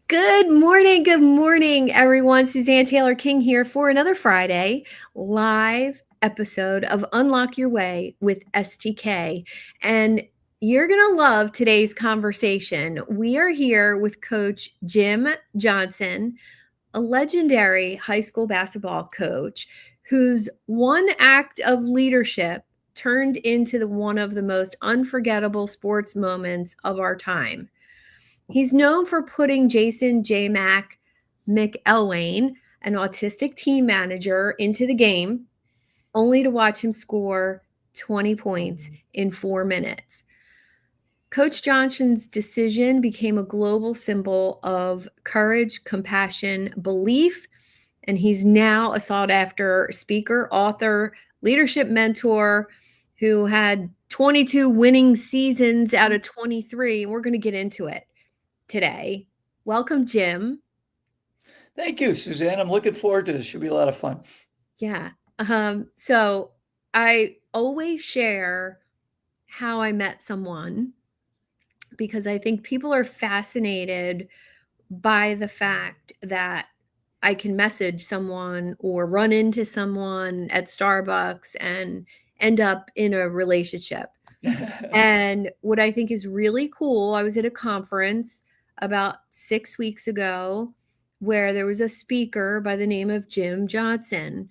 Good morning, everyone. Suzanne Taylor King here for another Friday live episode of Unlock Your Way with STK. And you're going to love today's conversation. We are here with Coach Jim Johnson, a legendary high school basketball coach whose one act of leadership turned into one of the most unforgettable sports moments of our time. He's known for putting Jason J. McElwain, an autistic team manager, into the game, only to watch him score 20 points in 4 minutes. Coach Johnson's decision became a global symbol of courage, compassion, belief, and he's now a sought after speaker, author, leadership mentor who had 22 winning seasons out of 23. And we're going to get into it today. Welcome, Jim. Thank you, Suzanne. I'm looking forward to this. Should be a lot of fun. Yeah. So I always share how I met someone because I think people are fascinated by the fact that I can message someone or run into someone at Starbucks and end up in a relationship. And what I think is really cool, I was at a conference about 6 weeks ago where there was a speaker by the name of Jim Johnson,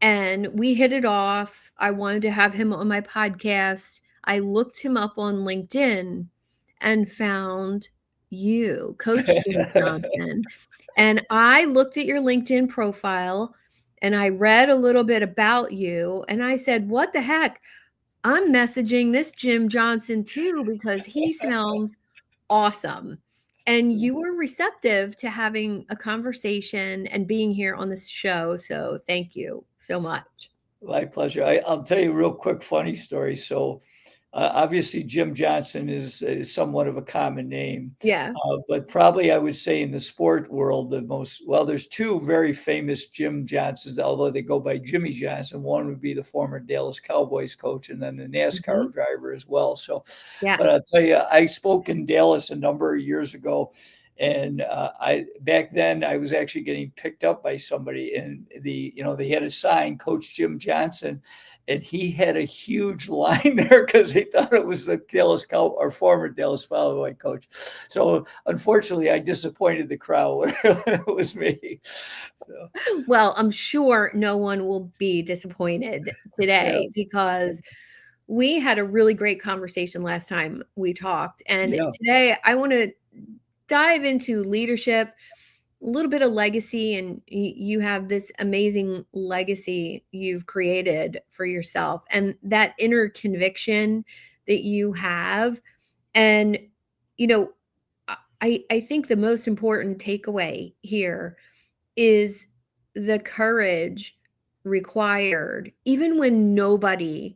and we hit it off. I wanted to have him on my podcast. I looked him up on LinkedIn and found you, Coach Jim Johnson. And I looked at your LinkedIn profile and I read a little bit about you and I said, what the heck? I'm messaging this Jim Johnson too because he sounds awesome. And you were receptive to having a conversation and being here on this show. So thank you so much. My pleasure. I'll tell you a real quick funny story. So, obviously, Jim Johnson is somewhat of a common name, Yeah. but probably I would say in the sport world, there's two very famous Jim Johnsons, although they go by Jimmy Johnson. One would be the former Dallas Cowboys coach, and then the Mhm. NASCAR driver as well. So, Yeah. but I'll tell you, I spoke in Dallas a number of years ago. And I back then I was actually getting picked up by somebody, and they had a sign, Coach Jim Johnson, and he had a huge line there because he thought it was the Dallas Cow or former Dallas Cowboy coach. So unfortunately, I disappointed the crowd when it was me. So Well, I'm sure no one will be disappointed yeah, today because we had a really great conversation last time we talked. And yeah. today I want to dive into leadership, a little bit of legacy, and you have this amazing legacy you've created for yourself and that inner conviction that you have. And, you know, I think the most important takeaway here is the courage required, even when nobody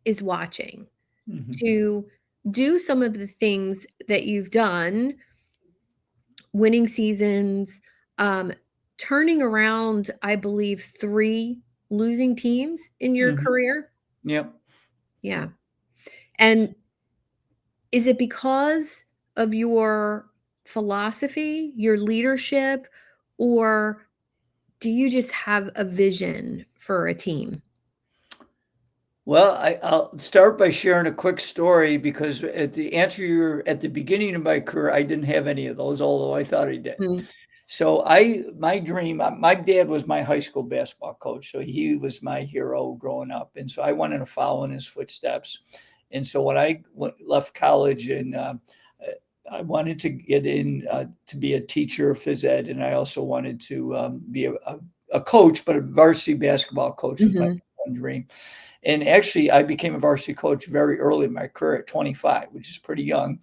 is watching, Mhm. to do some of the things that you've done, winning seasons, um, turning around, I believe, 3 losing teams in your Mhm. career? Yep. Yeah. And is it because of your philosophy, your leadership, or do you just have a vision for a team? Well, I'll start by sharing a quick story because at the beginning of my career, I didn't have any of those, although I thought I did. Mm, So my dream, my dad was my high school basketball coach, so he was my hero growing up, and so I wanted to follow in his footsteps. And so when left college, and I wanted to get in to be a teacher of phys ed, and I also wanted to be a coach, but a varsity basketball coach was my mhm. one dream. And actually, I became a varsity coach very early in my career at 25, which is pretty young.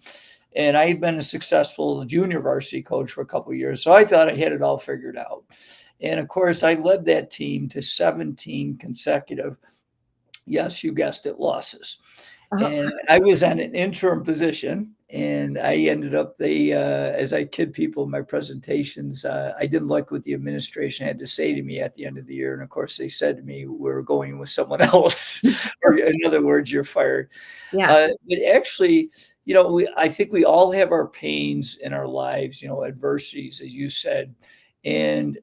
And I had been a successful junior varsity coach for a couple of years. So I thought I had it all figured out. And of course, I led that team to 17 consecutive, yes, you guessed it, losses. Oh, And I was on an interim position. And I ended up, as I kid people in my presentations, I didn't like what the administration had to say to me at the end of the year. And of course, they said to me, we're going with someone else, or in other words, you're fired. yeah. But actually, I think we all have our pains in our lives, adversities, as you said. And,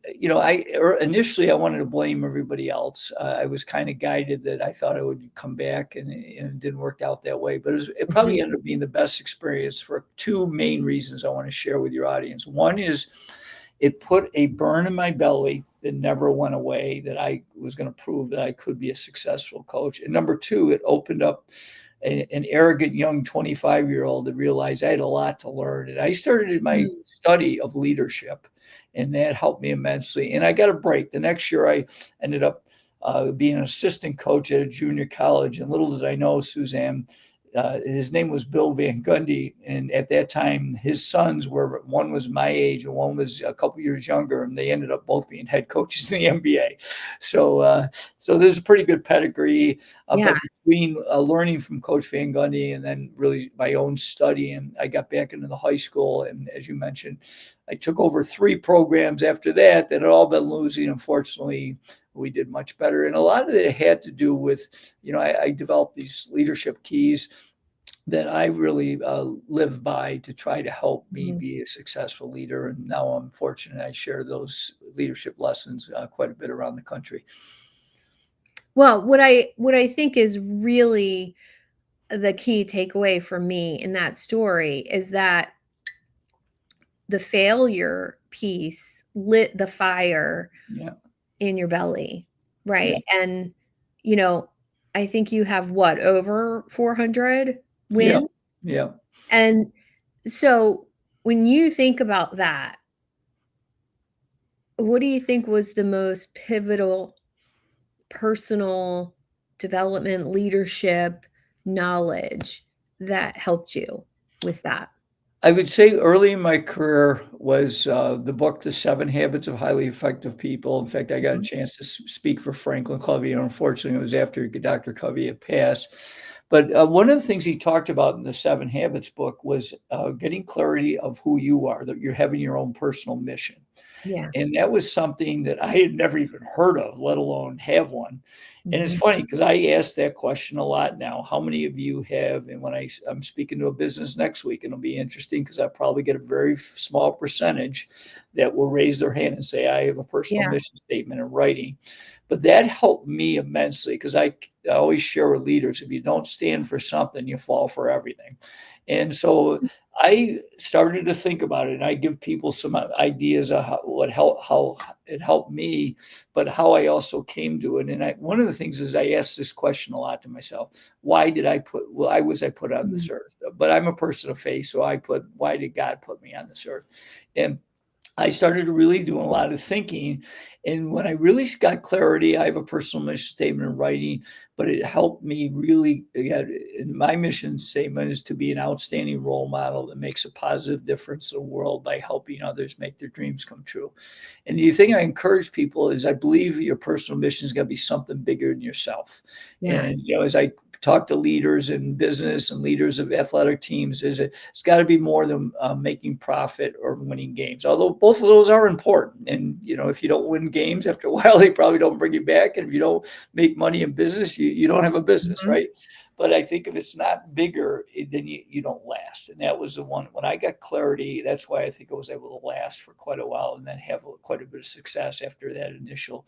initially I wanted to blame everybody else. I was kind of guided that I thought I would come back, and it didn't work out that way. But it Mhm. probably ended up being the best experience for two main reasons I want to share with your audience. One is it put a burn in my belly that never went away, that I was going to prove that I could be a successful coach. And number two, it opened up an arrogant young 25-year-old to realize I had a lot to learn. And I started in my Mm. study of leadership, and that helped me immensely. And I got a break. The next year, I ended up being an assistant coach at a junior college. And little did I know, Suzanne, his name was Bill Van Gundy, and at that time, his sons were, one was my age and one was a couple years younger, and they ended up both being head coaches in the NBA. So there's a pretty good pedigree. Yeah. But between learning from Coach Van Gundy and then really my own study, and I got back into the high school, and as you mentioned, I took over 3 programs after that had all been losing. Unfortunately, we did much better. And a lot of it had to do with, I developed these leadership keys that I really live by to try to help me Mhm. be a successful leader. And now I'm fortunate I share those leadership lessons quite a bit around the country. Well, what I think is really the key takeaway for me in that story is that the failure piece lit the fire Yeah. in your belly, Yeah. right? And, you know, I think you have what, over 400 Yeah. wins? Yeah. And so when you think about that, what do you think was the most pivotal personal development, leadership, knowledge that helped you with that? I would say early in my career was the book, The 7 Habits of Highly Effective People. In fact, I got a Mhm. chance to speak for Franklin Covey, and unfortunately, it was after Dr. Covey had passed. But one of the things he talked about in the 7 Habits book was getting clarity of who you are, that you're having your own personal mission. Yeah. And that was something that I had never even heard of, let alone have one. And it's Mhm. funny because I ask that question a lot now. How many of you have? And when I'm speaking to a business next week, and it'll be interesting because I probably get a very small percentage that will raise their hand and say, I have a personal Yeah. mission statement in writing. But that helped me immensely because I always share with leaders, if you don't stand for something, you fall for everything. And so I started to think about it, and I give people some ideas of how it helped me, but how I also came to it. And one of the things is I ask this question a lot to myself: why was I put on this Mhm. earth? But I'm a person of faith, so why did God put me on this earth? And I started really doing a lot of thinking. And when I really got clarity, I have a personal mission statement in writing, but it helped me really. Again, my mission statement is to be an outstanding role model that makes a positive difference in the world by helping others make their dreams come true. And the thing I encourage people is I believe your personal mission is going to be something bigger than yourself. Yeah. And, as I talk to leaders in business and leaders of athletic teams, it's got to be more than making profit or winning games, although both of those are important. And, if you don't win games after a while, they probably don't bring you back. And if you don't make money in business, you don't have a business, Mhm. right? But I think if it's not bigger, then you don't last. And that was the one when I got clarity. That's why I think I was able to last for quite a while and then have quite a bit of success after that initial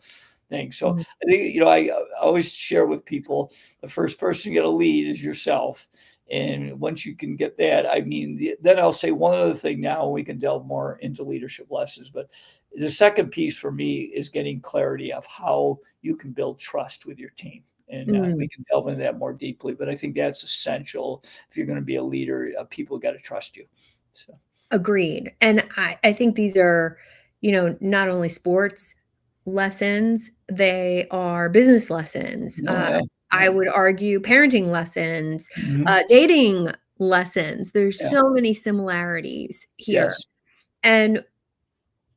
thing. So Mhm. I think, I always share with people the first person you got to lead is yourself. And once you can get that, I mean, then I'll say one other thing now, and we can delve more into leadership lessons. But the second piece for me is getting clarity of how you can build trust with your team. And we Mm. can delve into that more deeply. But I think that's essential if you're going to be a leader. People got to trust you. So, Agreed. And I think these are, not only sports lessons, they are business lessons. oh, yeah. I Yeah. would argue parenting lessons, Mhm. dating lessons. There's Yeah. so many similarities here. Yes. And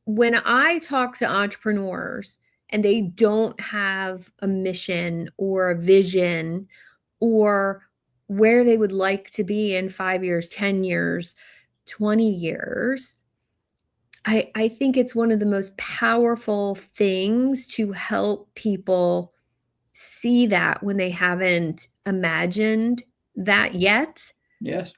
when I talk to entrepreneurs and they don't have a mission or a vision or where they would like to be in 5 years, 10 years, 20 years, I think it's one of the most powerful things to help people see that when they haven't imagined that yet, Yes.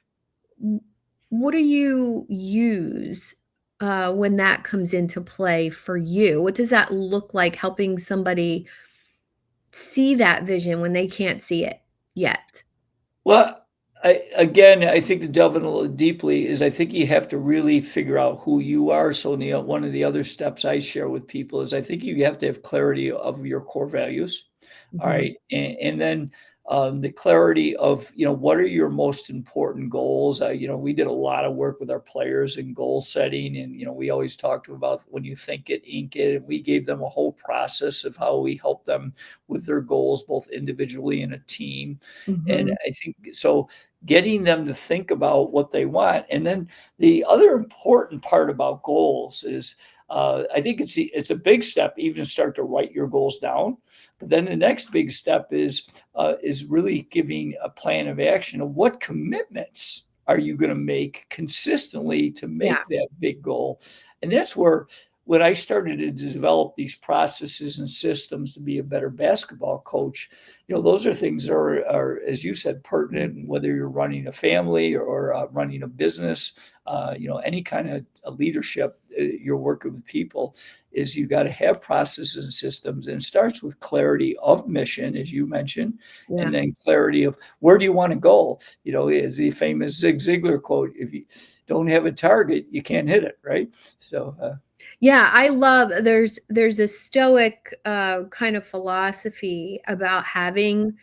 w- what do you use when that comes into play for you? What does that look like helping somebody see that vision when they can't see it yet? Well, I think to delve in a little deeply is I think you have to really figure out who you are. So one of the other steps I share with people is I think you have to have clarity of your core values. All Mhm. right. And then the clarity of, what are your most important goals? We did a lot of work with our players in goal setting. And, we always talked about when you think it, ink it. And we gave them a whole process of how we help them with their goals, both individually and a team. And Mhm. I think so getting them to think about what they want. And then the other important part about goals is I think it's a big step even start to write your goals down. But then the next big step is really giving a plan of action of what commitments are you going to make consistently to Yeah. make that big goal. And that's where when I started to develop these processes and systems to be a better basketball coach, those are things that are, as you said, pertinent, whether you're running a family or running a business, any kind of leadership, you're working with people, is you got to have processes and systems. And it starts with clarity of mission, as you mentioned, Yeah. and then clarity of where do you want to go? Is the famous Zig Ziglar quote, if you don't have a target, you can't hit it, right? So, Yeah, I love there's a stoic kind of philosophy about having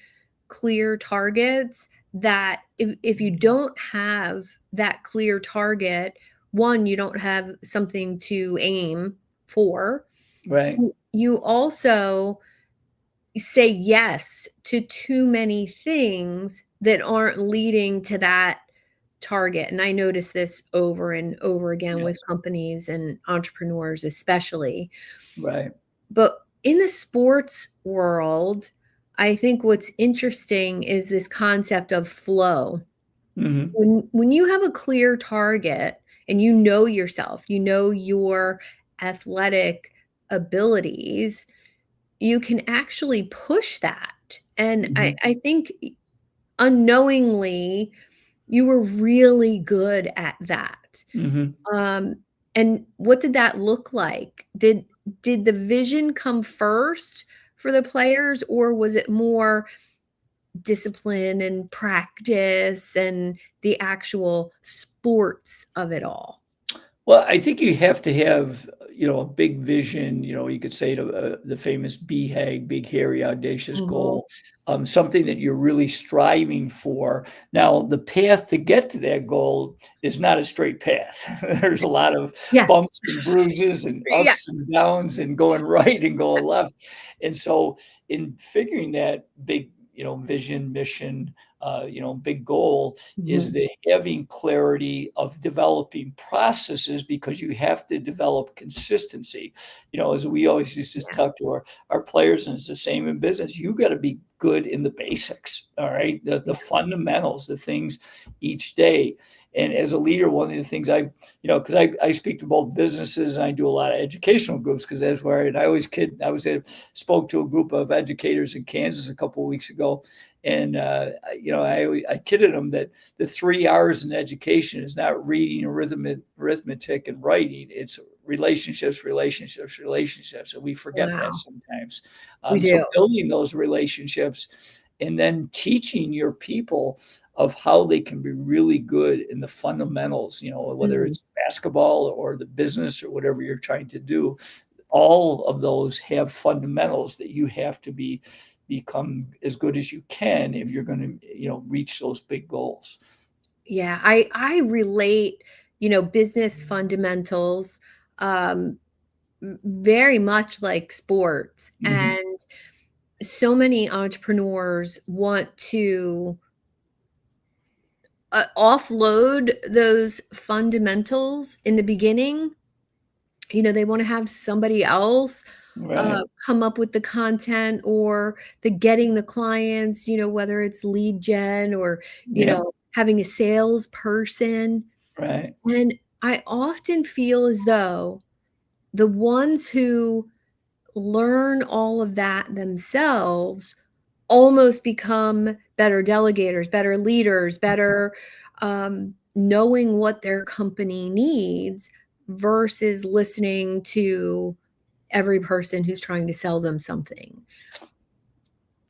clear targets that if you don't have that clear target, one, you don't have something to aim for. right. You also say yes to too many things that aren't leading to that target. And I notice this over and over again with Yes. companies and entrepreneurs, especially. Right. But in the sports world, I think what's interesting is this concept of flow. Hmm. When you have a clear target and you know yourself, you know your athletic abilities, you can actually push that. And I, Hmm. I think unknowingly, you were really good at that. Hmm. Um, and what did that look like? Did the vision come first for the players, or was it more discipline and practice and the actual sports of it all? Well, I think you have to have, a big vision. You could say the famous BHAG, big, hairy, audacious Mhm. goal, something that you're really striving for. Now, the path to get to that goal is not a straight path. There's a lot of Yes. bumps and bruises and Yeah. ups and downs and going right and going left. And so, in figuring that big, vision, mission, big goal, is Mhm. the having clarity of developing processes because you have to develop consistency. As we always used to Yeah. talk to our players, and it's the same in business, you got to be good in the basics, all right? The Yeah. fundamentals, the things each day. And as a leader, one of the things because I speak to both businesses and I do a lot of educational groups because that's where, and I always kid, spoke to a group of educators in Kansas a couple of weeks ago. And, I kidded them that the 3 R's in education is not reading, arithmetic, and writing. It's relationships, relationships, relationships, and we forget that Wow. sometimes. We So do. building those relationships and then teaching your people of how they can be really good in the fundamentals, whether Mm. it's basketball or the business or whatever you're trying to do, all of those have fundamentals that you have to become as good as you can if you're going to reach those big goals. Yeah, I relate, business fundamentals, um, very much like sports, Hmm. and so many entrepreneurs want to offload those fundamentals in the beginning. They want to have somebody else Right. come up with the content or the getting the clients, whether it's lead gen or, Yeah. having a salesperson. Right. And I often feel as though the ones who learn all of that themselves almost become better delegators, better leaders, better knowing what their company needs versus listening to every person who's trying to sell them something.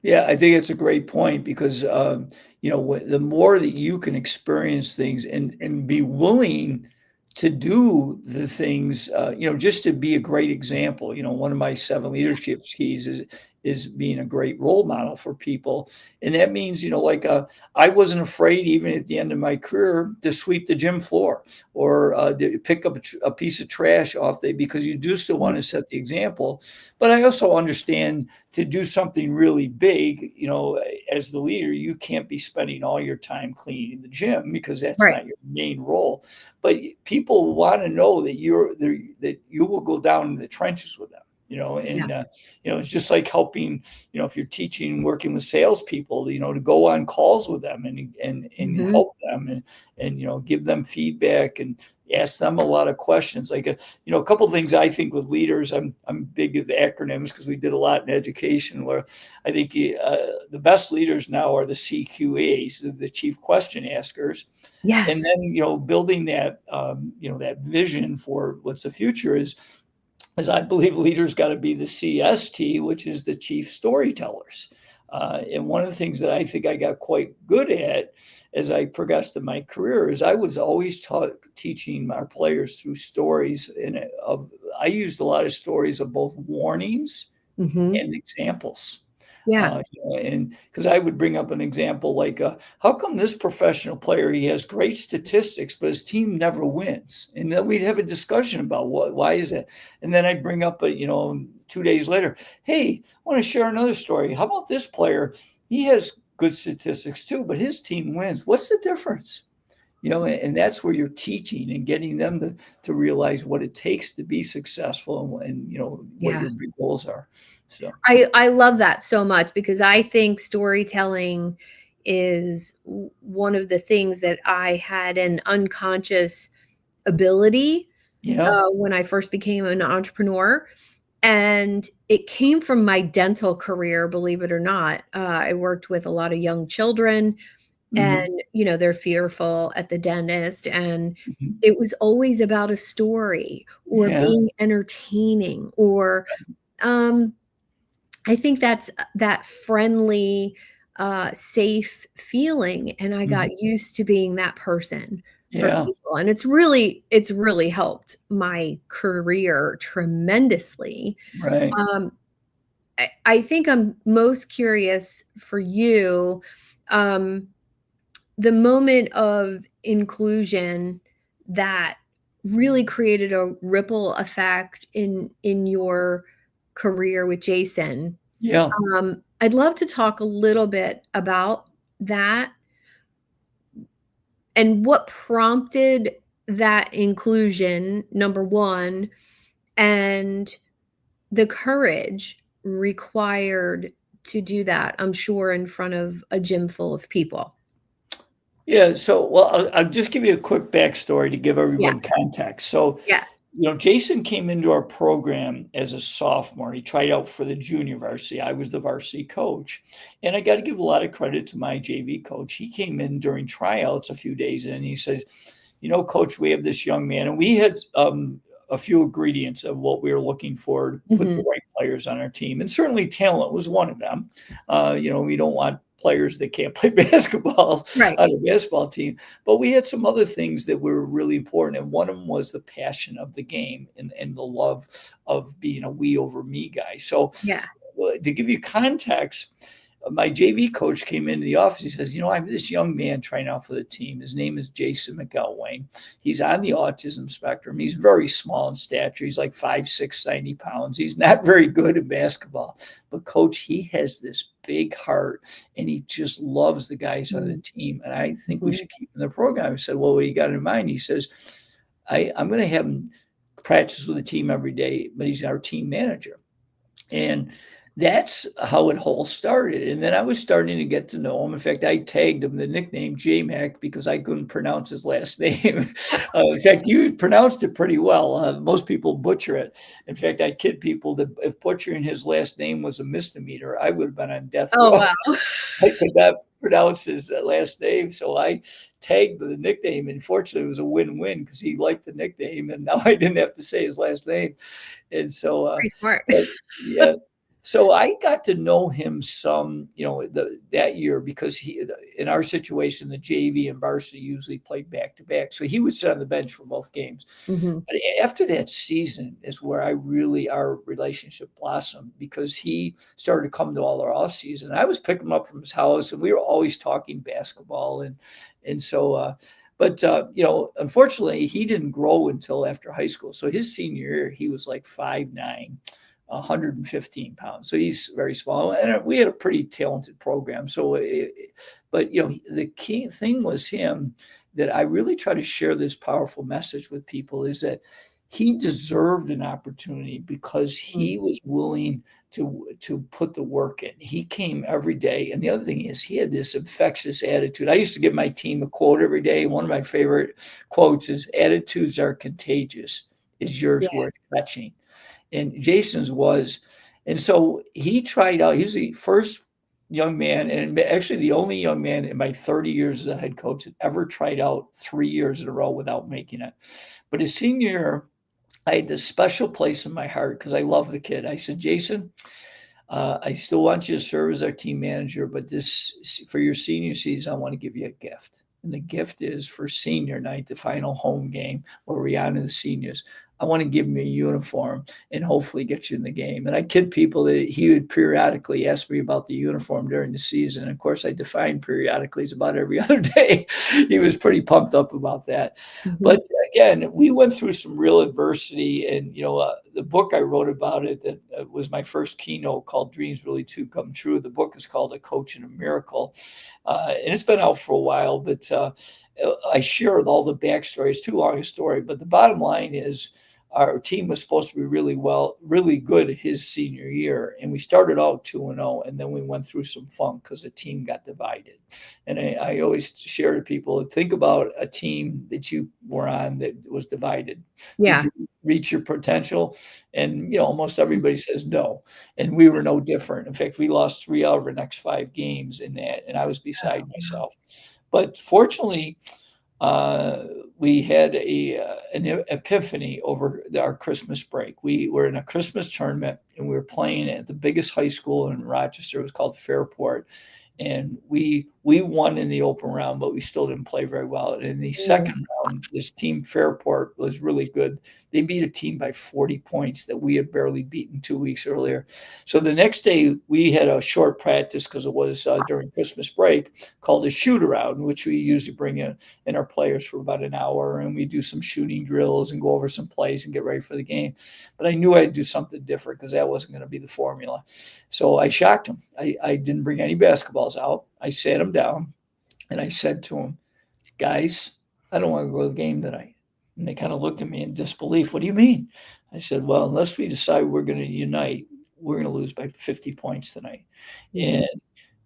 Yeah, I think it's a great point because, the more that you can experience things and be willing to do the things, just to be a great example. One of my 7 leadership keys is being a great role model for people, and that means, like, I wasn't afraid even at the end of my career to sweep the gym floor or to pick up a piece of trash off because you do still want to set the example. But I also understand to do something really big, as the leader, you can't be spending all your time cleaning the gym because that's Right. not your main role. But people want to know that you're there, that you will go down in the trenches with them. Yeah. It's just like helping, if you're teaching, working with salespeople, to go on calls with them and Mhm. help them and give them feedback and ask them a lot of questions. Like a couple of things I think with leaders, I'm big with acronyms because we did a lot in education. Where I think the best leaders now are the CQAs, the chief question askers, and Yes. then building that that vision for what's the future is I believe leaders got to be the CST, which is the chief storytellers. And one of the things that I think I got quite good at as I progressed in my career is I was always teaching our players through stories. I used a lot of stories of both warnings Mhm. and examples. Yeah. And because I would bring up an example like, how come this professional player, he has great statistics, but his team never wins? And then we'd have a discussion about why is that? And then I'd bring up, 2 days later, hey, I want to share another story. How about this player? He has good statistics too, but his team wins. What's the difference? And that's where you're teaching and getting them to realize what it takes to be successful and what Yeah. your big goals are. So, I love that so much because I think storytelling is one of the things that I had an unconscious ability yeah. when I first became an entrepreneur. And it came from my dental career, believe it or not. I worked with a lot of young children, Mhm. and they're fearful at the dentist. And Mhm. it was always about a story or Yeah, being entertaining or um, I think that's that friendly, safe feeling, and I got mhm. used to being that person for Yeah, people, and it's really helped my career tremendously. right. Um, I think I'm most curious for you, um, the moment of inclusion that really created a ripple effect in your career with Jason. Yeah. I'd love to talk a little bit about that and what prompted that inclusion, number 1, and the courage required to do that, I'm sure, in front of a gym full of people. Yeah, so, well, I'll just give you a quick backstory to give Yeah, everyone context. So, yeah. Jason came into our program as a sophomore. He tried out for the junior varsity. I was the varsity coach. And I got to give a lot of credit to my JV coach. He came in during tryouts a few days in and he said, coach, we have this young man. And we had a few ingredients of what we were looking for to put the Mhm. right players on our team. And certainly talent was one of them. We don't want players that can't play basketball Right. on a basketball team. But we had some other things that were really important. And one of them was the passion of the game and the love of being a we over me guy. So, Yeah. to give you context, my JV coach came into the office. He says, I have this young man trying out for the team. His name is Jason McElwain. He's on the autism spectrum. He's very small in stature. He's like 5'6", 90 pounds. He's not very good at basketball. But, coach, he has this big heart, and he just loves the guys on the Mm, team. And I think we mhm. should keep him in the program. I said, well, what do you got in mind? He says, I'm going to have him practice with the team every day, but he's our team manager. And that's how it all started. And then I was starting to get to know him. In fact, I tagged him the nickname J-Mac because I couldn't pronounce his last name. In fact, you pronounced it pretty well. Most people butcher it. In fact, I kid people that if butchering his last name was a misdemeanor, I would have been on death Oh, row. wow. I could not pronounce his last name, so I tagged the nickname. And fortunately, it was a win-win because he liked the nickname, and now I didn't have to say his last name. And so, Pretty smart. but yeah, so I got to know him some, that year because he, in our situation, the JV and varsity usually played back to back, so he would sit on the bench for both games. Mhm. But after that season is where our relationship blossomed because he started to come to all our off season. I was picking him up from his house, and we were always talking basketball, and so. But unfortunately, he didn't grow until after high school. So his senior year, he was like 5'9", 115 pounds. So he's very small. And we had a pretty talented program. So, but the key thing was him that I really try to share this powerful message with people is that he deserved an opportunity because Mm. he was willing to put the work in. He came every day. And the other thing is he had this infectious attitude. I used to give my team a quote every day. One of my favorite quotes is attitudes are contagious. Is yours Yeah. worth catching? And Jason's was. And so he tried out, he's the first young man, and actually the only young man in my 30 years as a head coach that ever tried out 3 years in a row without making it. But his senior year, I had this special place in my heart because I love the kid. I said, Jason, I still want you to serve as our team manager, but this for your senior season, I want to give you a gift. And the gift is for senior night, the final home game where we honor the seniors. I want to give him a uniform and hopefully get you in the game. And I kid people that he would periodically ask me about the uniform during the season. And of course, I define periodically as about every other day. He was pretty pumped up about that. Mhm. But again, we went through some real adversity, and the book I wrote about it that was my first keynote called "Dreams Really Do Come True." The book is called "A Coach and a Miracle," and it's been out for a while. But I share all the backstory. It's too long a story, but the bottom line is our team was supposed to be really good his senior year, and we started out 2-0, and then we went through some funk because the team got divided. And I always share to people, think about a team that you were on that was divided. Did Yeah. you reach your potential? And almost everybody says no. And we were no different. In fact, we lost 3 out of our next 5 games in that, and I was beside myself. But fortunately, uh, we had an epiphany over our Christmas break. We were in a Christmas tournament, and we were playing at the biggest high school in Rochester. It was called Fairport, and we won in the open round, but we still didn't play very well. And in the Mm. second round, this team Fairport was really good. They beat a team by 40 points that we had barely beaten 2 weeks earlier. So the next day, we had a short practice because it was during Christmas break called a shoot around, in which we usually bring in our players for about an hour, and we do some shooting drills and go over some plays and get ready for the game. But I knew I'd do something different because that wasn't going to be the formula. So I shocked them. I didn't bring any basketballs out. I sat them down and I said to them, guys, I don't want to go to the game tonight. And they kind of looked at me in disbelief. What do you mean? I said, well, unless we decide we're going to unite, we're going to lose by 50 points tonight. Mhm.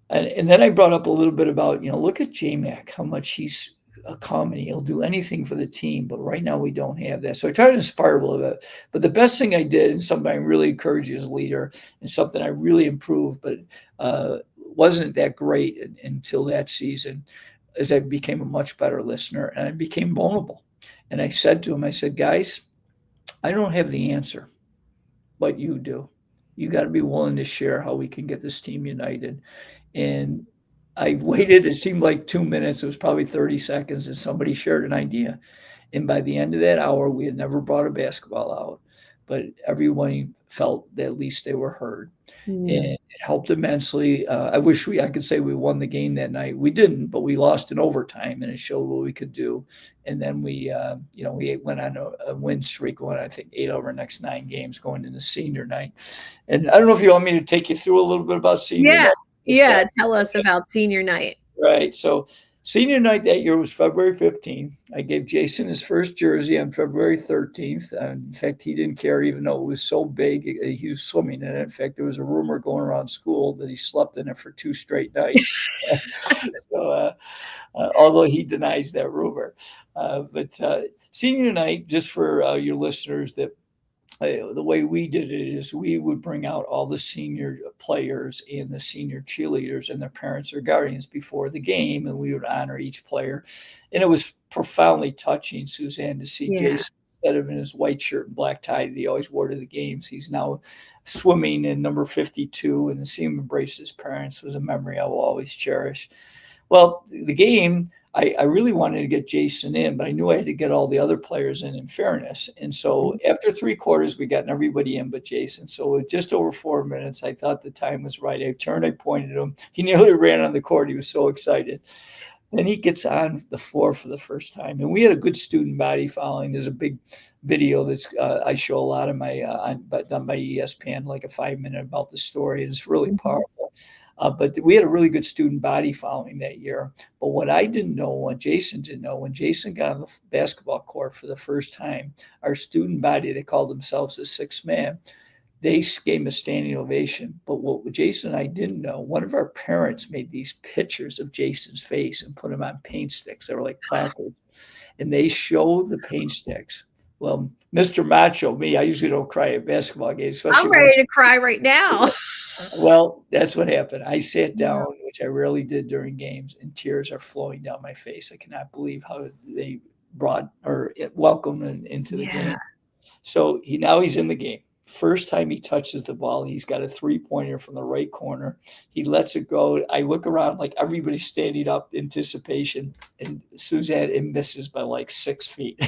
And then I brought up a little bit about, look at J-Mac, how much he's a calm and he'll do anything for the team. But right now we don't have that. So I try to inspire a little bit. But the best thing I did, and something I really encourage you as a leader, and something I really improved, but wasn't that great until that season, is I became a much better listener and I became vulnerable. And I said to him, I said, guys, I don't have the answer, but you do. You got to be willing to share how we can get this team united. And I waited, it seemed like 2 minutes. It was probably 30 seconds, and somebody shared an idea. And by the end of that hour, we had never brought a basketball out, but everyone felt that at least they were heard. And Mm. it helped immensely. I wish I could say we won the game that night. We didn't, but we lost in overtime, and it showed what we could do. And then we went on a win streak, won I think 8 of our next 9 games going into senior night. And I don't know if you want me to take you through a little bit about senior Yeah. night. But, Yeah, tell us about senior night. right. So Senior night that year was February 15th. I gave Jason his first jersey on February 13th. In fact, he didn't care, even though it was so big. He was swimming in it. In fact, there was a rumor going around school that he slept in it for 2 straight nights. so, although he denies that rumor. But senior night, just for your listeners that the way we did it is we would bring out all the senior players and the senior cheerleaders and their parents or guardians before the game, and we would honor each player. And it was profoundly touching, Suzanne, to see Yeah. Jason, instead of in his white shirt and black tie that he always wore to the games, he's now swimming in number 52, and to see him embrace his parents was a memory I will always cherish. Well, the game, I really wanted to get Jason in, but I knew I had to get all the other players in fairness. And so after 3 quarters, we got everybody in but Jason. So with just over 4 minutes, I thought the time was right. I turned, I pointed at him. He nearly ran on the court. He was so excited. Then he gets on the floor for the first time. And we had a good student body following. There's a big video that's I show a lot of my done by ESPN, like a 5-minute about the story. It's really Mhm. powerful. But we had a really good student body following that year. But what I didn't know, what Jason didn't know, when Jason got on the basketball court for the first time, our student body, they called themselves the sixth man, they gave him a standing ovation. But what Jason and I didn't know, one of our parents made these pictures of Jason's face and put them on paint sticks. They were like placards. And they show the paint sticks. Well, Mr. Macho, me, I usually don't cry at basketball games, I'm especially when ready to cry right now. well, that's what happened. I sat Yeah. down, which I rarely did during games, and tears are flowing down my face. I cannot believe how they brought or welcomed him into the Yeah. game. So he's in the game. First time he touches the ball, he's got a 3-pointer from the right corner. He lets it go. I look around like everybody's standing up, anticipation, and Suzanne, it misses by like 6 feet.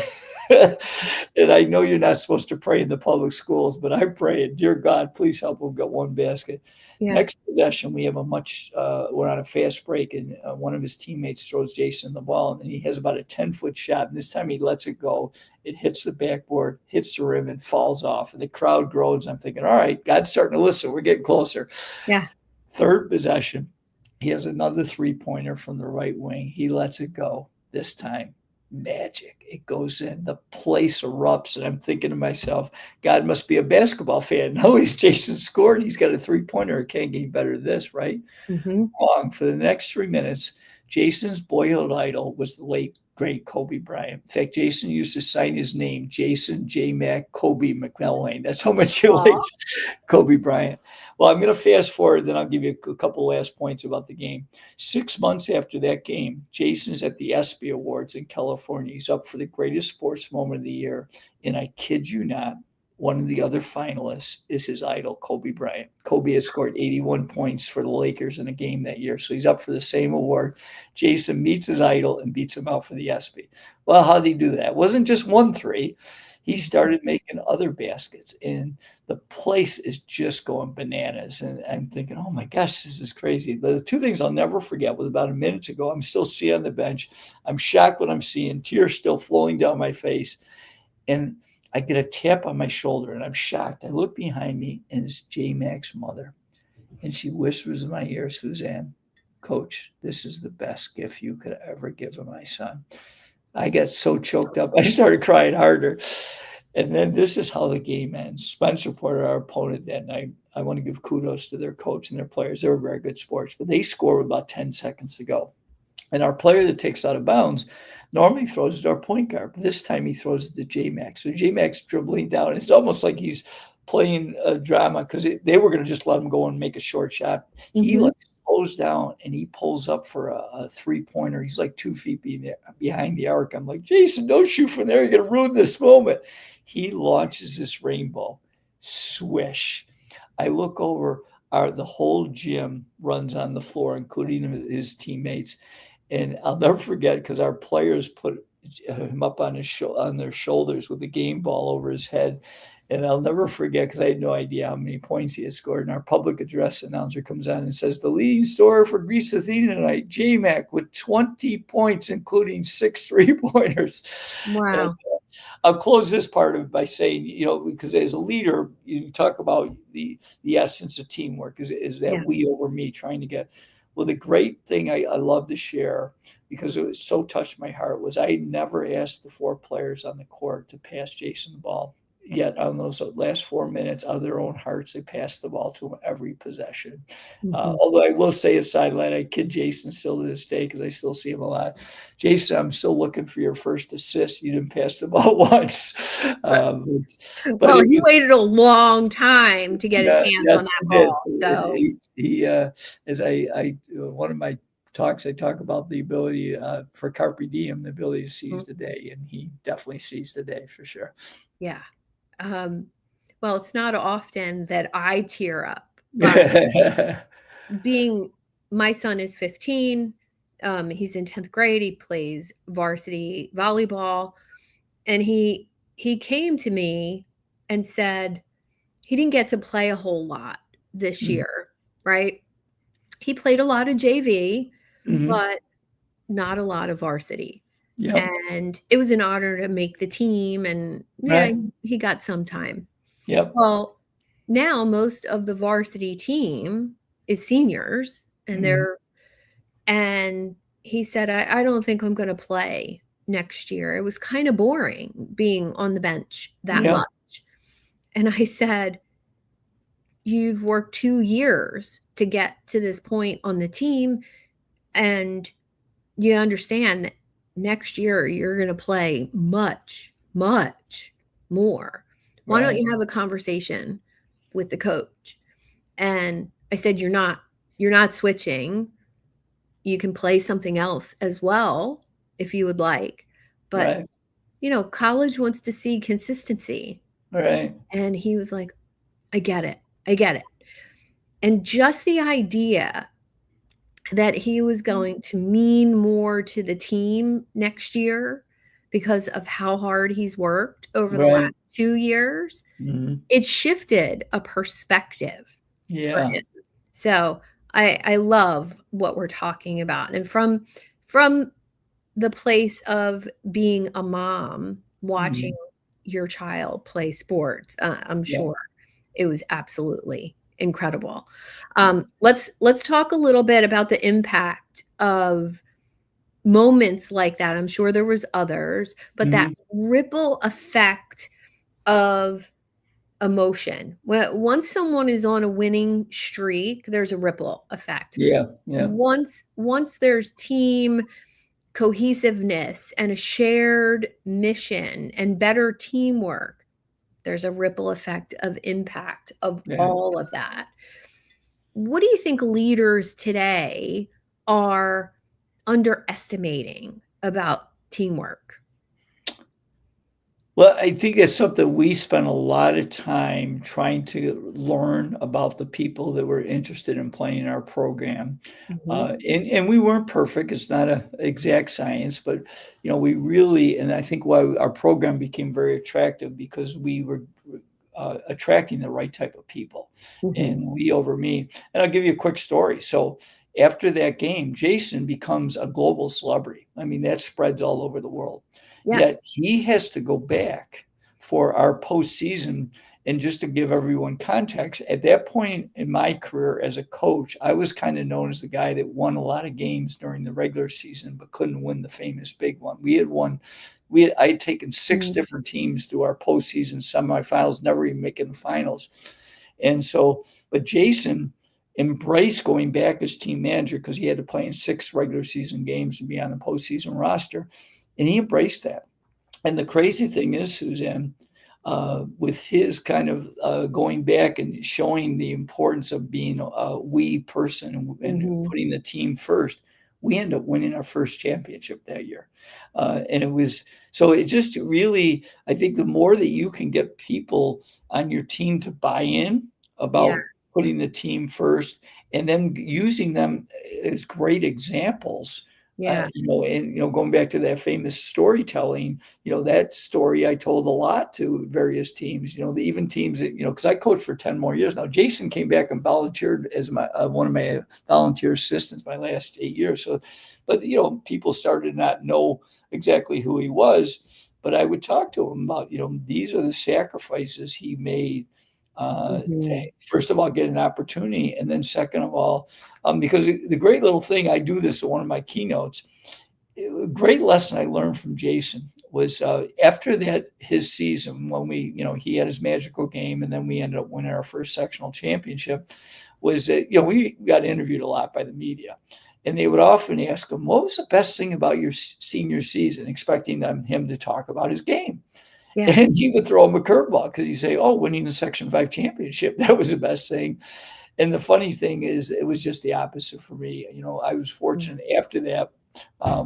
And I know you're not supposed to pray in the public schools, but I'm praying, dear God, please help him get one basket. Yeah. Next possession, we have we're on a fast break, and one of his teammates throws Jason the ball, and he has about a 10-foot shot. And this time he lets it go. It hits the backboard, hits the rim, and falls off. And the crowd groans. I'm thinking, all right, God's starting to listen. We're getting closer. Yeah. Third possession, he has another 3-pointer from the right wing. He lets it go. This time, magic. It goes in. The place erupts. And I'm thinking to myself, God must be a basketball fan. No, he's Jason scored. He's got a 3-pointer. It can't get better than this, right? Mhm. Wrong. For the next 3 minutes, Jason's boyhood idol was the late, great Kobe Bryant. In fact, Jason used to sign his name, Jason J. Mac Kobe McNellane. That's how much he Aw. liked Kobe Bryant. Well, I'm going to fast forward, then I'll give you a couple last points about the game. 6 months after that game, Jason's at the ESPY Awards in California. He's up for the greatest sports moment of the year. And I kid you not, one of the other finalists is his idol, Kobe Bryant. Kobe had scored 81 points for the Lakers in a game that year, so he's up for the same award. Jason meets his idol and beats him out for the ESPY. Well, how did he do that? It wasn't just 1-3. He started making other baskets, and the place is just going bananas. And I'm thinking, oh my gosh, this is crazy. The two things I'll never forget was about a minute ago, I'm still sitting on the bench. I'm shocked what I'm seeing, tears still flowing down my face. And I get a tap on my shoulder, and I'm shocked. I look behind me, and it's J Mac's mother. And she whispers in my ear, Suzanne, Coach, this is the best gift you could ever give to my son. I got so choked up. I started crying harder. And then this is how the game ends. Spencer Porter, our opponent that night, I want to give kudos to their coach and their players. They were very good sports, but they score with about 10 seconds to go. And our player that takes out of bounds normally throws it to our point guard. But this time he throws it to J-Mac. So J-Mac's dribbling down. It's almost like he's playing a drama because they were going to just let him go and make a short shot. He Mhm. like slows down and he pulls up for a 3-pointer. He's like 2 feet behind the arc. I'm like, Jason, don't shoot from there. You're going to ruin this moment. He launches this rainbow. Swish. I look over. The whole gym runs on the floor, including his teammates. And I'll never forget because our players put him up on on their shoulders with a game ball over his head. And I'll never forget because I had no idea how many points he had scored. And our public address announcer comes on and says, the leading scorer for Greece Athena tonight, J-Mac, with 20 points, including 6 3-pointers. And Wow. I'll close this part of it by saying, because as a leader, you talk about the essence of teamwork is that Yeah. we over me trying to get. Well, the great thing I love to share, because it was so touched my heart, was I never asked the 4 players on the court to pass Jason the ball. Yet on those last 4 minutes, out of their own hearts, they passed the ball to him every possession. Mhm. Although I will say a sideline, I kid Jason still to this day because I still see him a lot. Jason, I'm still looking for your first assist. You didn't pass the ball once. But But well, it he was, waited a long time to get his yeah, hands on yes, that he did. ball, So so as one of my talks, I talk about the ability for carpe diem, the ability to seize mm, the day, and he definitely seized the day for sure. yeah. Um, well, it's not often that I tear up, but being my son is 15, he's in 10th grade, he plays varsity volleyball, and he came to me and said he didn't get to play a whole lot this Mhm. year, right? He played a lot of JV, Mhm. but not a lot of varsity. Yep. And it was an honor to make the team, and yeah, Right. he got some time. Yep. Well, now most of the varsity team is seniors, and Mhm. they're and he said, I don't think I'm gonna play next year. It was kind of boring being on the bench that Yeah. much. And I said, you've worked 2 years to get to this point on the team, and you understand that next year you're going to play much, much more. Why don't Right. you have a conversation with the coach? And I said, you're not switching. You can play something else as well if you would like. But, Right. college wants to see consistency. Right. And he was like, I get it. I get it. And just the idea that he was going to mean more to the team next year because of how hard he's worked over the last Right. 2 years, Mhm. it shifted a perspective for Yeah. him. So, I love what we're talking about, and from the place of being a mom watching Mhm. your child play sports, I'm Yeah. sure it was absolutely incredible. Let's talk a little bit about the impact of moments like that. I'm sure there was others, but that Mhm. ripple effect of emotion. Once someone is on a winning streak, there's a ripple effect. Yeah. Yeah. Once there's team cohesiveness and a shared mission and better teamwork, there's a ripple effect of impact of Yeah. all of that. What do you think leaders today are underestimating about teamwork? Well, I think it's something we spent a lot of time trying to learn about the people that were interested in playing our program. Mhm, And we weren't perfect. It's not a exact science, but we really, and I think why our program became very attractive because we were attracting the right type of people, mhm. and we over me. And I'll give you a quick story. So after that game, Jason becomes a global celebrity. I mean, that spreads all over the world. Yet Yes. he has to go back for our postseason. And just to give everyone context, at that point in my career as a coach, I was kind of known as the guy that won a lot of games during the regular season, but couldn't win the famous big one. I had taken 6 Mm, different teams to our postseason semifinals, never even making the finals. And so, but Jason embraced going back as team manager because he had to play in 6 regular season games and be on the postseason roster. And he embraced that. And the crazy thing is, Suzanne, with his kind of going back and showing the importance of being a we person and mhm. putting the team first, we end up winning our first championship that year. And it was so it just really, I think the more that you can get people on your team to buy in Yeah, about putting the team first and then using them as great examples yeah, and going back to that famous storytelling, that story I told a lot to various teams, even teams that, because I coached for 10 more years now. Jason came back and volunteered as my one of my volunteer assistants my last 8 years. So, but people started to not know exactly who he was, but I would talk to him about, these are the sacrifices he made to mhm. first of all get an opportunity, and then second of all, because the great little thing, I do this in one of my keynotes. a great lesson I learned from Jason was after that his season when he had his magical game and then we ended up winning our first sectional championship. Was that we got interviewed a lot by the media, and they would often ask him, "What was the best thing about your senior season?" Expecting him to talk about his game. Yeah. And he would throw him a curveball because he'd say, "Oh, winning the Section 5 championship, that was the best thing." And the funny thing is, it was just the opposite for me. I was Mm. fortunate after that,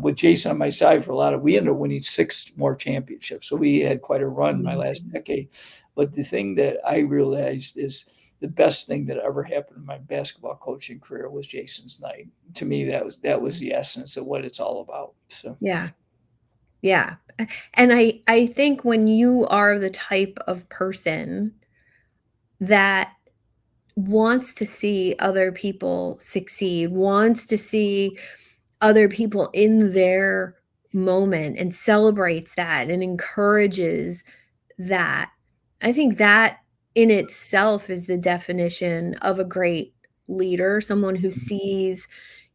with Jason on my side for a lot of, we ended up winning 6 more championships. So we had quite a run my last Amazing. decade. But the thing that I realized is the best thing that ever happened in my basketball coaching career was Jason's night. To me, that was the essence of what it's all about. So Yeah. Yeah. And I think when you are the type of person that wants to see other people succeed, wants to see other people in their moment and celebrates that and encourages that. I think that in itself is the definition of a great leader, someone who sees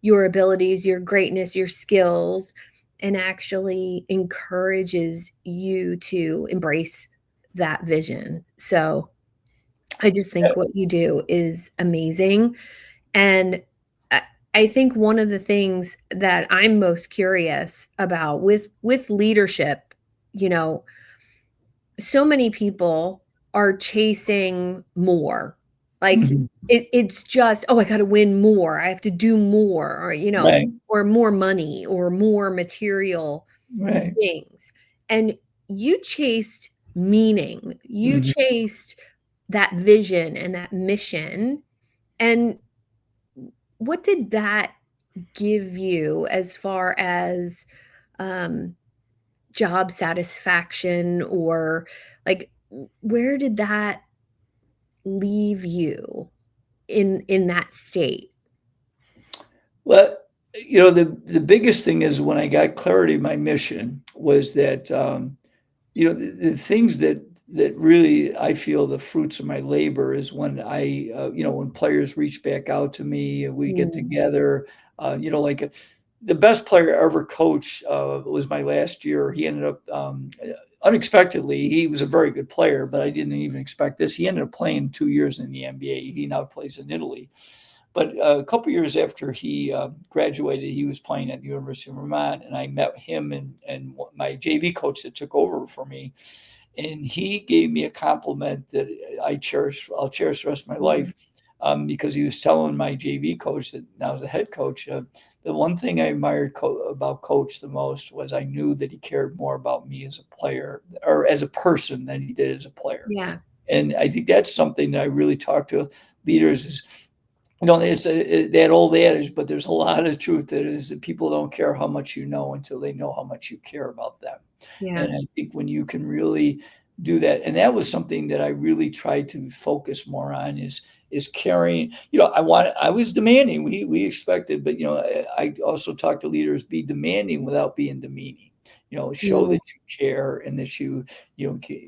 your abilities, your greatness, your skills, and actually encourages you to embrace that vision. So I just think what you do is amazing. And I I think one of the things that I'm most curious about with leadership, you know, so many people are chasing more. Like mhm. it's just, "Oh, I gotta win more. I have to do more," or, Right, or more money or more material right. things. And you chased meaning. You Mhm. chased that vision and that mission. And what did that give you as far as, um, job satisfaction or, like, where did that leave you in that state? Well, the biggest thing is when I got clarity of my mission was that, the things that really I feel the fruits of my labor is when when players reach back out to me and we get Mm, together, like the best player I ever coached was my last year. He ended up unexpectedly. He was a very good player, but I didn't even expect this. He ended up playing 2 years in the NBA. He now plays in Italy. But a couple years after he graduated, he was playing at the University of Vermont, and I met him and my JV coach that took over for me, and he gave me a compliment that I cherish. I'll cherish the rest of my mm, life, because he was telling my JV coach that now as a head coach, the one thing I admired about Coach the most was I knew that he cared more about me as a player or as a person than he did as a player. yeah, And I think that's something that I really talk to leaders is, it's that old adage, but there's a lot of truth to it is that people don't care how much you know until they know how much you care about them. yeah, And I think when you can really do that, and that was something that I really tried to focus more on is caring. I was demanding. We expected, but I also talk to leaders, be demanding without being demeaning. Show mm, that you care and that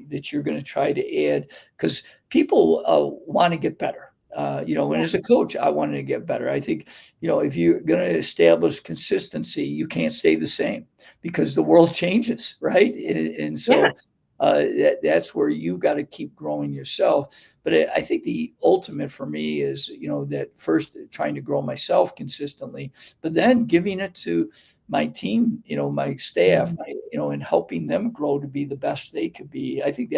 that you're going to try to add because people want to get better. And yeah, as a coach, I wanted to get better. I think, if you're going to establish consistency, you can't stay the same because the world changes, right? And yeah, so that's where you got to keep growing yourself. But I think the ultimate for me is, that first trying to grow myself consistently, but then giving it to my team, my staff, mm, and helping them grow to be the best they could be. I think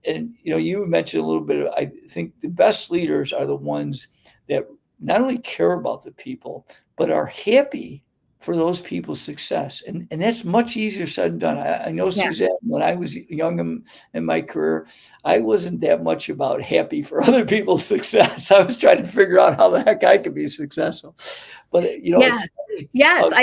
and you mentioned a little bit. I think the best leaders are the ones that not only care about the people, but are happy for those people's success. And that's much easier said than done. I know, yeah, Suzanne, when I was young in my career, I wasn't that much about happy for other people's success. I was trying to figure out how the heck I could be successful. But it's yes, funny. yes, Uh,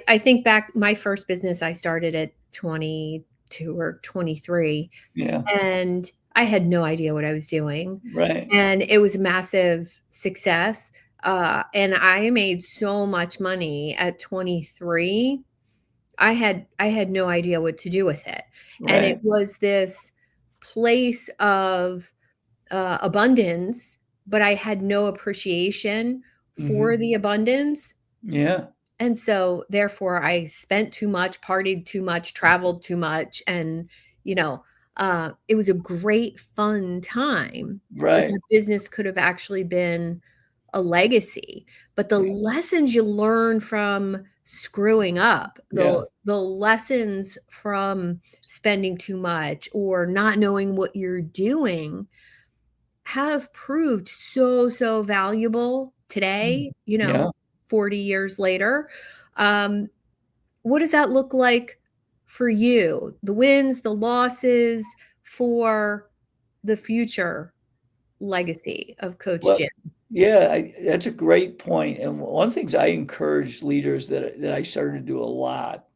I think back my first business I started at 22 or 23, yeah, and I had no idea what I was doing, right. and it was a massive success, and I made so much money at 23. I had no idea what to do with it, and it Right. was this place of, abundance, but I had no appreciation for Hmm. the abundance, Yeah. And so therefore I spent too much, partied too much, traveled too much, and, you know, it was a great fun time, but Right. the business could have actually been a legacy. But the Yeah. lessons you learn from screwing up, Yeah. the lessons from spending too much or not knowing what you're doing have proved so, so valuable Mm. today, Yeah. 40 years later. Um, what does that look like for you? The wins, the losses for the future legacy of Coach Well, Jim? yeah, that's a great point. And one of the things I encourage leaders that I started to do a lot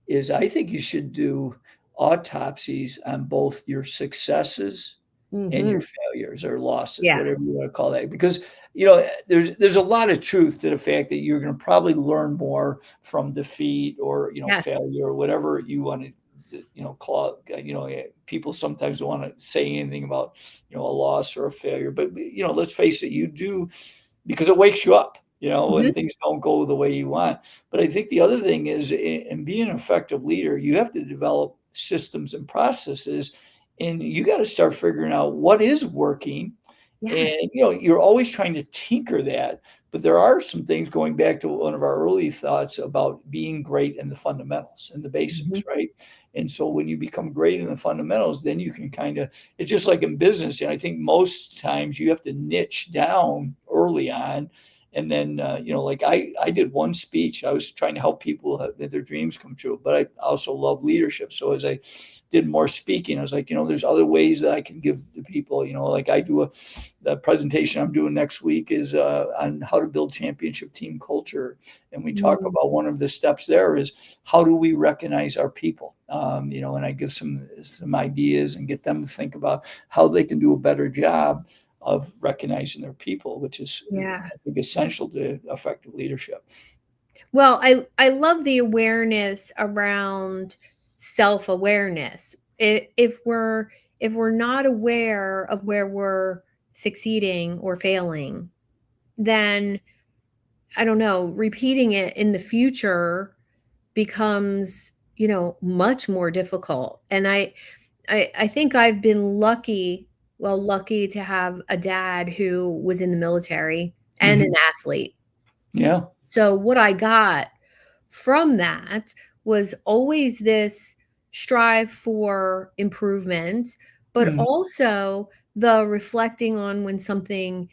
is I think you should do autopsies on both your successes and your Mhm. failures or losses, Yeah. whatever you want to call that. Because there's a lot of truth to the fact that you're going to probably learn more from defeat or Yes. failure or whatever you want to call it. People sometimes don't want to say anything about a loss or a failure, but let's face it, you do, because it wakes you up, when Mhm. things don't go the way you want. But I think the other thing is, in being an effective leader, you have to develop systems and processes, and you got to start figuring out what is working. Yes. And you're always trying to tinker that, but there are some things, going back to one of our early thoughts about being great in the fundamentals and the basics, Mhm. right? And so when you become great in the fundamentals, then you can kind of, it's just like in business. And I think most times you have to niche down early on. And then, like I did one speech. I was trying to help people have their dreams come true, but I also love leadership. So as I did more speaking, I was like, there's other ways that I can give to people. Like I do the presentation I'm doing next week is on how to build championship team culture, and we talk Mm. about one of the steps there is how do we recognize our people. And I give some ideas and get them to think about how they can do a better job of recognizing their people, which is, Yeah. I think, essential to effective leadership. Well, I love the awareness around self-awareness. If we're not aware of where we're succeeding or failing, then I don't know, repeating it in the future becomes, much more difficult. And I think I've been lucky to have a dad who was in the military and an Hmm. athlete. Yeah. So what I got from that was always this strive for improvement, but Hmm. also the reflecting on when something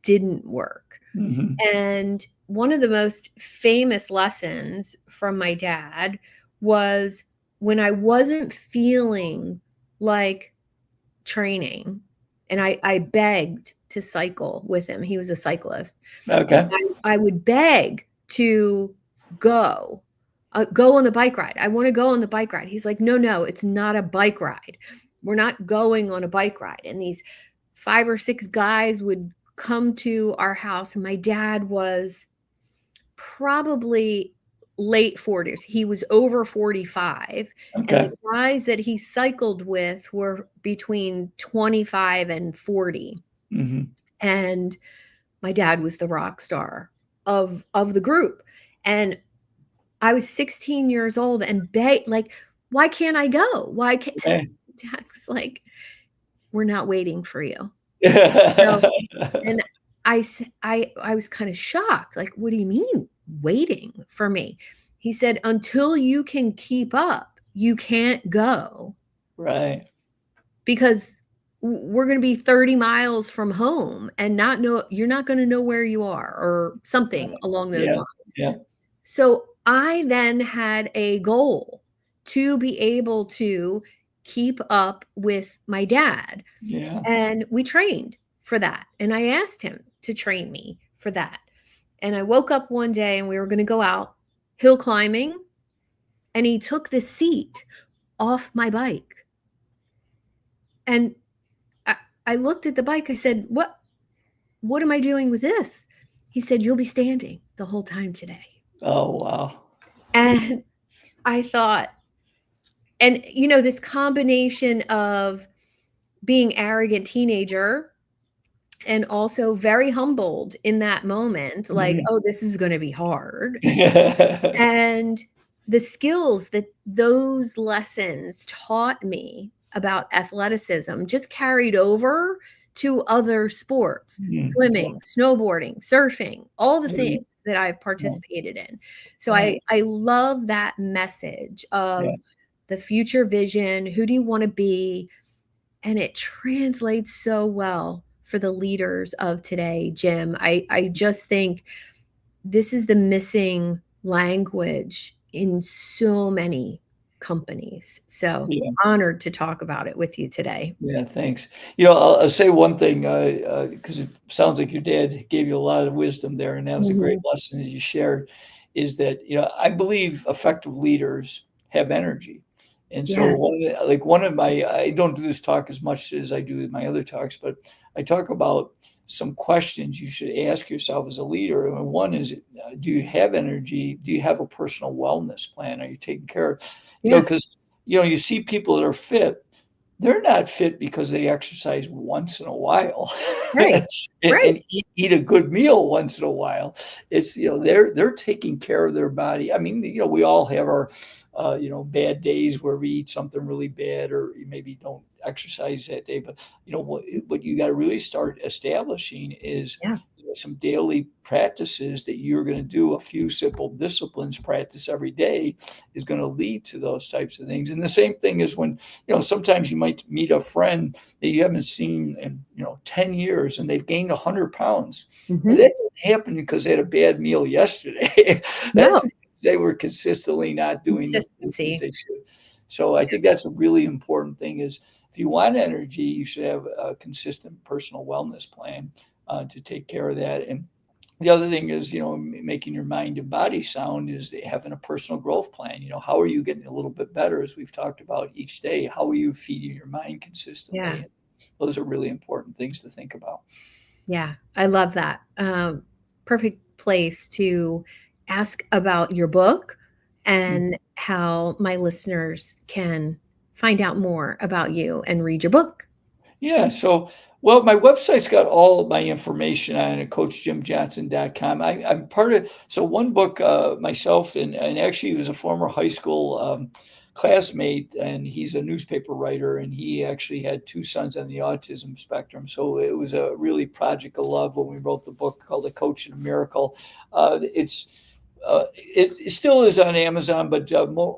didn't work. Hmm. And one of the most famous lessons from my dad was when I wasn't feeling like training, and I begged to cycle with him. He was a cyclist. Okay. I would beg to go, go on the bike ride. I wanna go on the bike ride. He's like, "No, no, it's not a bike ride. We're not going on a bike ride." And these 5 or 6 guys would come to our house, and my dad was probably late 40s. He was over 45, and the Okay. guys that he cycled with were between 25 and 40. Hmm. And my dad was the rock star of the group. And I was 16 years old and like, "Why can't I go? Why can't" Right. Dad was like, "We're not waiting for you." So, Yeah. and I was kinda shocked, like, "What do you mean waiting for me?" He said, "Until you can keep up, you can't go Right. because we're gonna be 30 miles from home and not know you're not gonna know where you are," or something along those Yeah. lines. Yeah. So I then had a goal to be able to keep up with my dad, Yeah. and we trained for that, and I asked him to train me for that. And I woke up one day and we were gonna go out hill climbing, and he took the seat off my bike. And I I looked at the bike, I said, What am I doing with this?" He said, "You'll be standing the whole time today." Oh, wow. And I thought, and this combination of being arrogant teenager and also very humbled in that moment, like, Mhm. "Oh, this is gonna be hard." Yeah. And the skills that those lessons taught me about athleticism just carried over to other sports, Mm, yeah, swimming, snowboarding, surfing, all the yeah, things that I've yeah, participated in. So yeah, I love that message yeah, of the future vision, who do you wanna be? And it translates so well for the leaders of today, Jim. I just think this is the missing language in so many companies. So yeah. honored to talk about it with you today. Yeah, thanks. I'll say one thing, because it sounds like your dad gave you a lot of wisdom there, and that was a great Mhm. lesson as you shared, is that, I believe effective leaders have energy. And so Yes. one of my I don't do this talk as much as I do with my other talks, but I talk about some questions you should ask yourself as a leader. And one is, do you have energy? Do you have a personal wellness plan? Are you taking care of, Yeah. because, you see people that are fit, they're not fit because they exercise once in a while Right. Right. and eat a good meal once in a while. It's, they're taking care of their body. I mean, we all have our, bad days where we eat something really bad or you maybe don't exercise that day. But, what you got to really start establishing is, Yeah. some daily practices that you're going to do, a few simple disciplines practice every day is going to lead to those types of things. And the same thing is when, sometimes you might meet a friend that you haven't seen in, 10 years and they've gained 100 pounds. That Mhm. didn't happen because they had a bad meal yesterday. That's No, because they were consistently not doing the things consistency. they should. So I think that's a really important thing is if you want energy, you should have a consistent personal wellness plan to take care of that. And the other thing is, making your mind and body sound is having a personal growth plan. How are you getting a little bit better, as we've talked about each day? How are you feeding your mind consistently? Yeah. And those are really important things to think about. Yeah. I love that. Perfect place to ask about your book and how my listeners can find out more about you and read your book. Yeah. So, well, my website's got all of my information on it, coachjimjohnson.com. I'm part of, so one book, myself, and actually he was a former high school classmate, and he's a newspaper writer, and he actually had two sons on the autism spectrum. So it was a really project of love when we wrote the book called The Coach and a Miracle. It still is on Amazon, but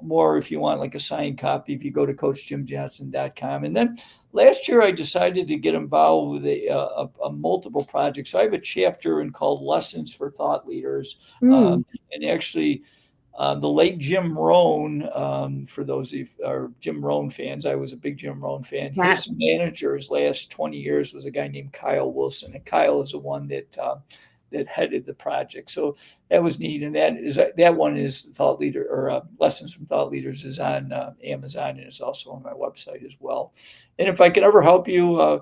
more if you want like a signed copy, if you go to coachjimjohnson.com. And then last year, I decided to get involved with a multiple project. So I have a chapter in called Lessons for Thought Leaders. Mm, And actually, the late Jim Rohn, for those of you are Jim Rohn fans, I was a big Jim Rohn fan. that His manager, his last 20 years, was a guy named Kyle Wilson. And Kyle is the one that headed the project. So that was neat. And that one is Thought Leader or Lessons from Thought Leaders is on Amazon and is also on my website as well. And if I can ever help you,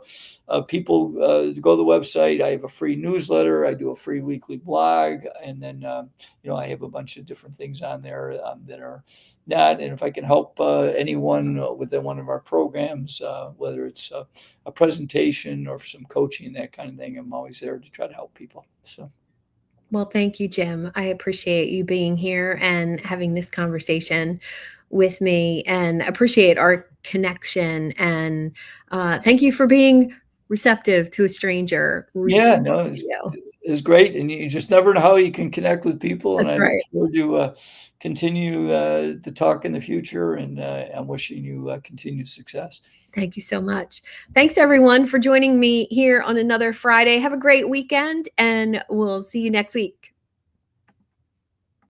people go to the website. I have a free newsletter. I do a free weekly blog, and then I have a bunch of different things on there that are not. And if I can help anyone within one of our programs, whether it's a presentation or some coaching, that kind of thing, I'm always there to try to help people. So. well, thank you, Jim. I appreciate you being here and having this conversation with me and appreciate our connection. And thank you for being receptive to a stranger reaching Yeah, no, out to you. it's great, and you just never know how you can connect with people, and That's I look right. forward to continue to talk in the future, and I'm wishing you continued success. Thank you so much. Thanks, everyone, for joining me here on another Friday. Have a great weekend, and we'll see you next week.